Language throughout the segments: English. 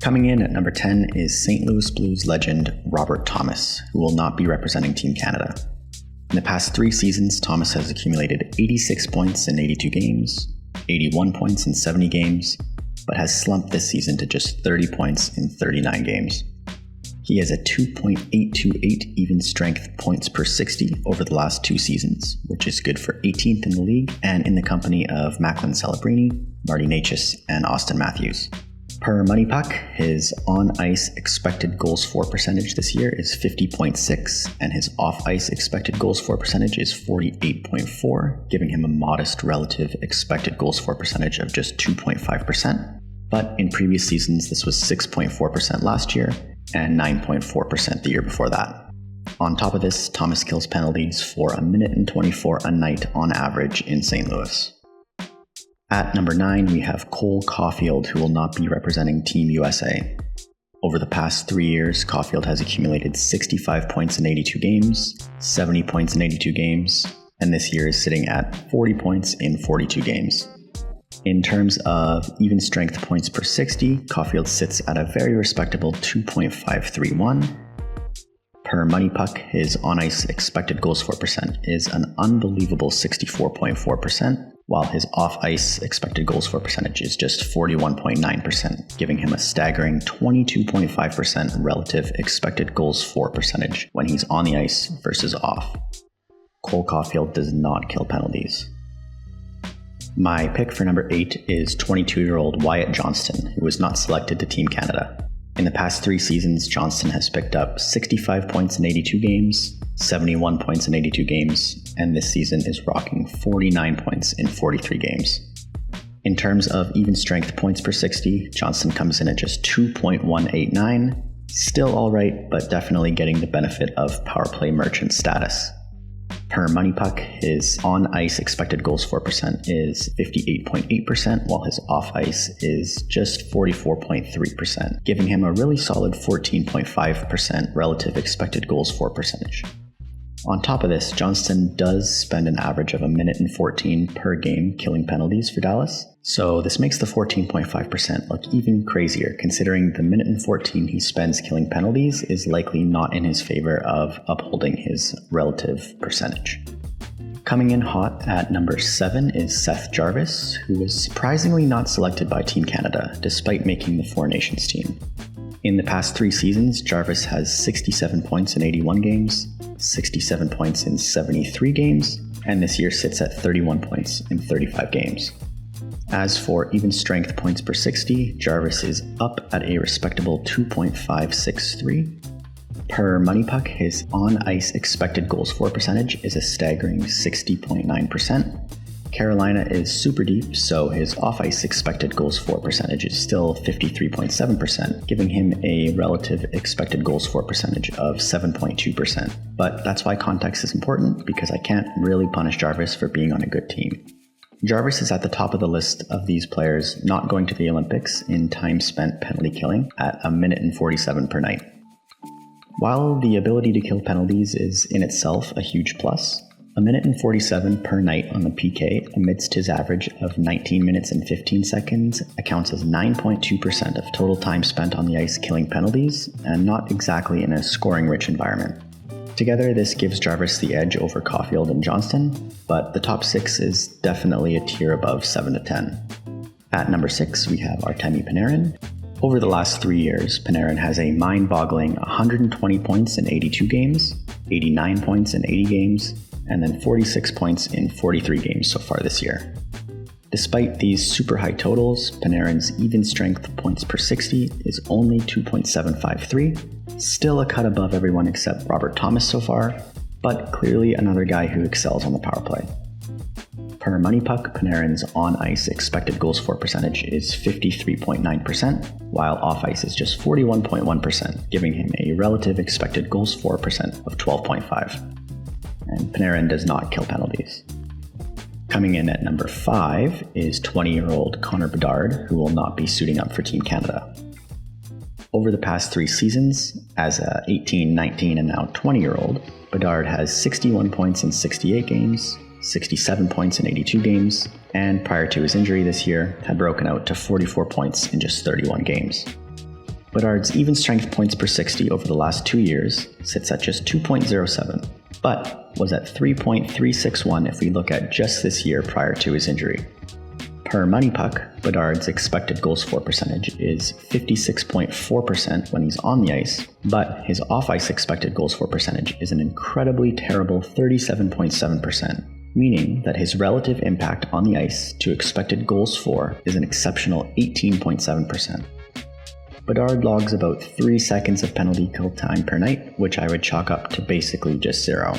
Coming in at number 10 is St. Louis Blues legend Robert Thomas, who will not be representing Team Canada. In the past 3 seasons, Thomas has accumulated 86 points in 82 games, 81 points in 70 games, but has slumped this season to just 30 points in 39 games. He has a 2.828 even strength points per 60 over the last 2 seasons, which is good for 18th in the league and in the company of Macklin Celebrini, Marty Necas, and Austin Matthews. Per Money Puck, his on-ice expected goals for percentage this year is 50.6, and his off-ice expected goals for percentage is 48.4, giving him a modest relative expected goals for percentage of just 2.5%. But in previous seasons, this was 6.4% last year and 9.4% the year before that. On top of this, Thomas kills penalties for 1 minute and 24 a night on average in St. Louis. At number 9, we have Cole Caulfield, who will not be representing Team USA. Over the past 3 years, Caulfield has accumulated 65 points in 82 games, 70 points in 82 games, and this year is sitting at 40 points in 42 games. In terms of even strength points per 60, Caulfield sits at a very respectable 2.531. Per Money Puck, his on-ice expected goals for percent is an unbelievable 64.4%, while his off-ice expected goals for percentage is just 41.9%, giving him a staggering 22.5% relative expected goals for percentage when he's on the ice versus off. Cole Caulfield does not kill penalties. My pick for number 8 is 22-year-old Wyatt Johnston, who was not selected to Team Canada. In the past 3 seasons, Johnston has picked up 65 points in 82 games, 71 points in 82 games, and this season is rocking 49 points in 43 games. In terms of even strength points per 60, Johnston comes in at just 2.189, still alright, but definitely getting the benefit of power play merchant status. Per Money Puck, his on-ice expected goals for percent is 58.8%, while his off-ice is just 44.3%, giving him a really solid 14.5% relative expected goals for percentage. On top of this, Johnston does spend an average of 1 minute and 14 per game killing penalties for Dallas, so this makes the 14.5% look even crazier, considering the 1 minute and 14 he spends killing penalties is likely not in his favor of upholding his relative percentage. Coming in hot at number 7 is Seth Jarvis, who was surprisingly not selected by Team Canada, despite making the Four Nations team. In the past 3 seasons, Jarvis has 67 points in 81 games, 67 points in 73 games, and this year sits at 31 points in 35 games. As for even strength points per 60, Jarvis is up at a respectable 2.563. Per Money Puck, his on-ice expected goals for percentage is a staggering 60.9%. Carolina is super deep, so his off-ice expected goals for percentage is still 53.7%, giving him a relative expected goals for percentage of 7.2%. But that's why context is important, because I can't really punish Jarvis for being on a good team. Jarvis is at the top of the list of these players not going to the Olympics in time spent penalty killing at 1 minute and 47 per night. While the ability to kill penalties is in itself a huge plus, 1 minute and 47 per night on the PK amidst his average of 19 minutes and 15 seconds accounts as 9.2% of total time spent on the ice killing penalties, and not exactly in a scoring-rich environment. Together, this gives Jarvis the edge over Caulfield and Johnston, but the top 6 is definitely a tier above 7 to 10. At number 6, we have Artemi Panarin. Over the last 3 years, Panarin has a mind-boggling 120 points in 82 games, 89 points in 80 games, and then 46 points in 43 games so far this year. Despite these super high totals, Panarin's even strength points per 60 is only 2.753, still a cut above everyone except Robert Thomas so far, but clearly another guy who excels on the power play. Per Money Puck, Panarin's on-ice expected goals for percentage is 53.9%, while off-ice is just 41.1%, giving him a relative expected goals for percent of 12.5. And Panarin does not kill penalties. Coming in at number 5 is 20-year-old Connor Bedard, who will not be suiting up for Team Canada. Over the past 3 seasons, as a 18, 19, and now 20-year-old, Bedard has 61 points in 68 games, 67 points in 82 games, and prior to his injury this year, had broken out to 44 points in just 31 games. Bedard's even strength points per 60 over the last 2 years sits at just 2.07, but was at 3.361 if we look at just this year prior to his injury. Per Money Puck, Bedard's expected goals for percentage is 56.4% when he's on the ice, but his off-ice expected goals for percentage is an incredibly terrible 37.7%, meaning that his relative impact on the ice to expected goals for is an exceptional 18.7%. Bedard logs about 3 seconds of penalty kill time per night, which I would chalk up to basically just 0.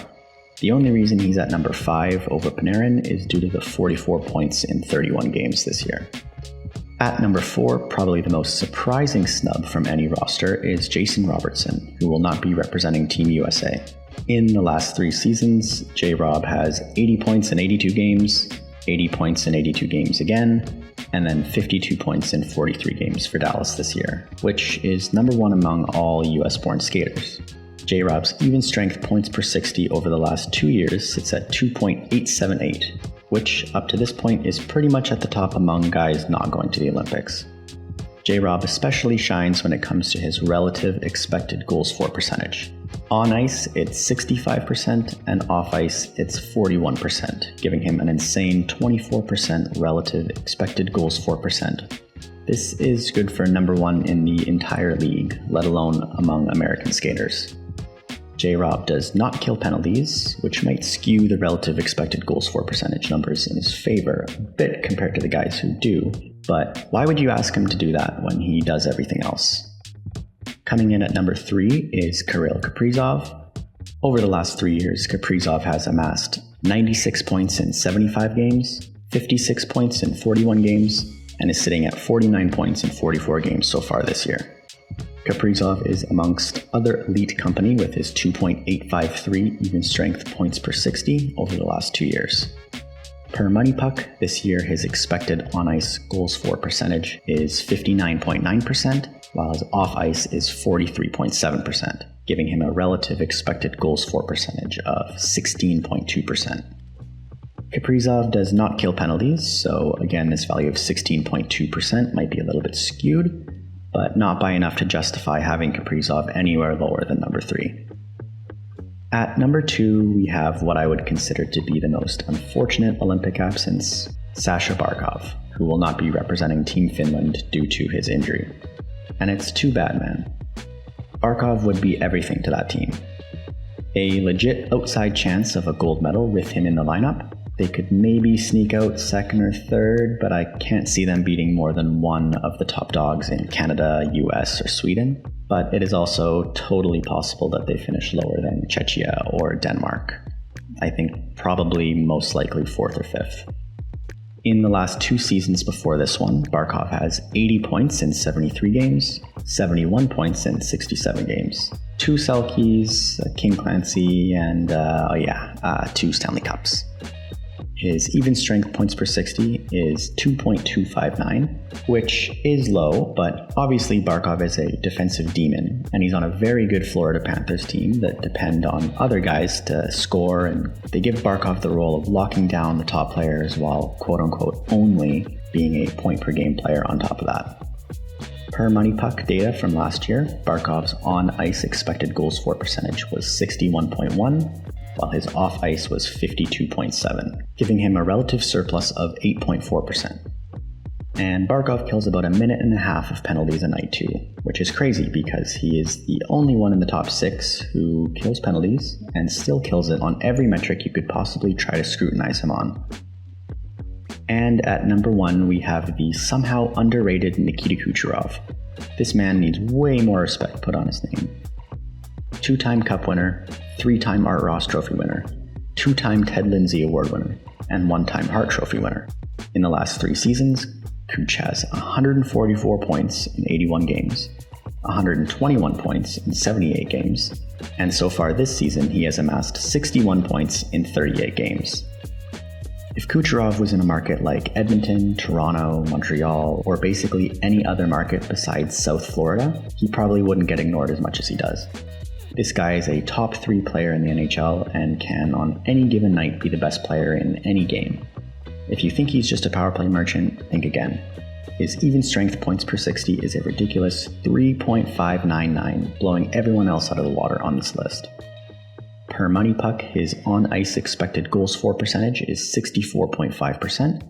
The only reason he's at number 5 over Panarin is due to the 44 points in 31 games this year. At number 4, probably the most surprising snub from any roster is Jason Robertson, who will not be representing Team USA. In the last 3 seasons, J-Rob has 80 points in 82 games, 80 points in 82 games again, and then 52 points in 43 games for Dallas this year, which is number 1 among all US-born skaters. J-Rob's even strength points per 60 over the last 2 years sits at 2.878, which up to this point is pretty much at the top among guys not going to the Olympics. J-Rob especially shines when it comes to his relative expected goals for percentage. On ice, it's 65%, and off ice, it's 41%, giving him an insane 24% relative expected goals for percent. This is good for number 1 in the entire league, let alone among American skaters. J-Rob does not kill penalties, which might skew the relative expected goals for percentage numbers in his favor a bit compared to the guys who do, but why would you ask him to do that when he does everything else? Coming in at number 3 is Kirill Kaprizov. Over the last 3 years, Kaprizov has amassed 96 points in 75 games, 56 points in 41 games, and is sitting at 49 points in 44 games so far this year. Kaprizov is amongst other elite company with his 2.853 even strength points per 60 over the last 2 years. Per Money Puck, this year his expected on-ice goals for percentage is 59.9%, while his off-ice is 43.7%, giving him a relative expected goals for percentage of 16.2%. Kaprizov does not kill penalties, so again this value of 16.2% might be a little bit skewed, but not by enough to justify having Kaprizov anywhere lower than number 3. At number 2, we have what I would consider to be the most unfortunate Olympic absence, Sasha Barkov, who will not be representing Team Finland due to his injury. And it's too bad, man. Barkov would be everything to that team. A legit outside chance of a gold medal with him in the lineup. They could maybe sneak out second or third, but I can't see them beating more than one of the top dogs in Canada, US, or Sweden. But it is also totally possible that they finish lower than Czechia or Denmark. I think probably most likely 4th or 5th. In the last 2 seasons before this one, Barkov has 80 points in 73 games, 71 points in 67 games, 2 Selkies, a King Clancy, and 2 Stanley Cups. His even strength points per 60 is 2.259, which is low, but obviously Barkov is a defensive demon, and he's on a very good Florida Panthers team that depend on other guys to score, and they give Barkov the role of locking down the top players while quote-unquote only being a point-per-game player on top of that. Per Money Puck data from last year, Barkov's on-ice expected goals for percentage was 61.1, while his off-ice was 52.7, giving him a relative surplus of 8.4%. And Barkov kills about 1.5 minutes of penalties a night too, which is crazy because he is the only one in the top 6 who kills penalties and still kills it on every metric you could possibly try to scrutinize him on. And at number 1, we have the somehow underrated Nikita Kucherov. This man needs way more respect put on his name. 2-time Cup winner, 3-time Art Ross Trophy winner, 2-time Ted Lindsay Award winner, and 1-time Hart Trophy winner. In the last 3 seasons, Kuch has 144 points in 81 games, 121 points in 78 games, and so far this season he has amassed 61 points in 38 games. If Kucherov was in a market like Edmonton, Toronto, Montreal, or basically any other market besides South Florida, he probably wouldn't get ignored as much as he does. This guy is a top 3 player in the NHL and can on any given night be the best player in any game. If you think he's just a power play merchant, think again. His even strength points per 60 is a ridiculous 3.599, blowing everyone else out of the water on this list. Per money puck, his on-ice expected goals for percentage is 64.5%,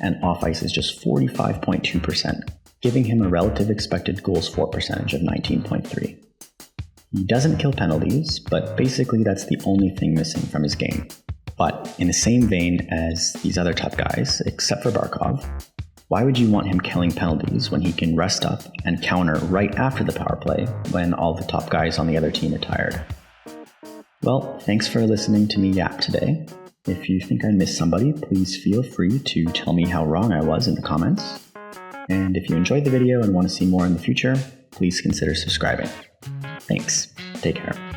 and off-ice is just 45.2%, giving him a relative expected goals for percentage of 19.3. He doesn't kill penalties, but basically that's the only thing missing from his game. But in the same vein as these other top guys, except for Barkov, why would you want him killing penalties when he can rest up and counter right after the power play when all the top guys on the other team are tired? Well, thanks for listening to me yap today. If you think I missed somebody, please feel free to tell me how wrong I was in the comments. And if you enjoyed the video and want to see more in the future, please consider subscribing. Thanks. Take care.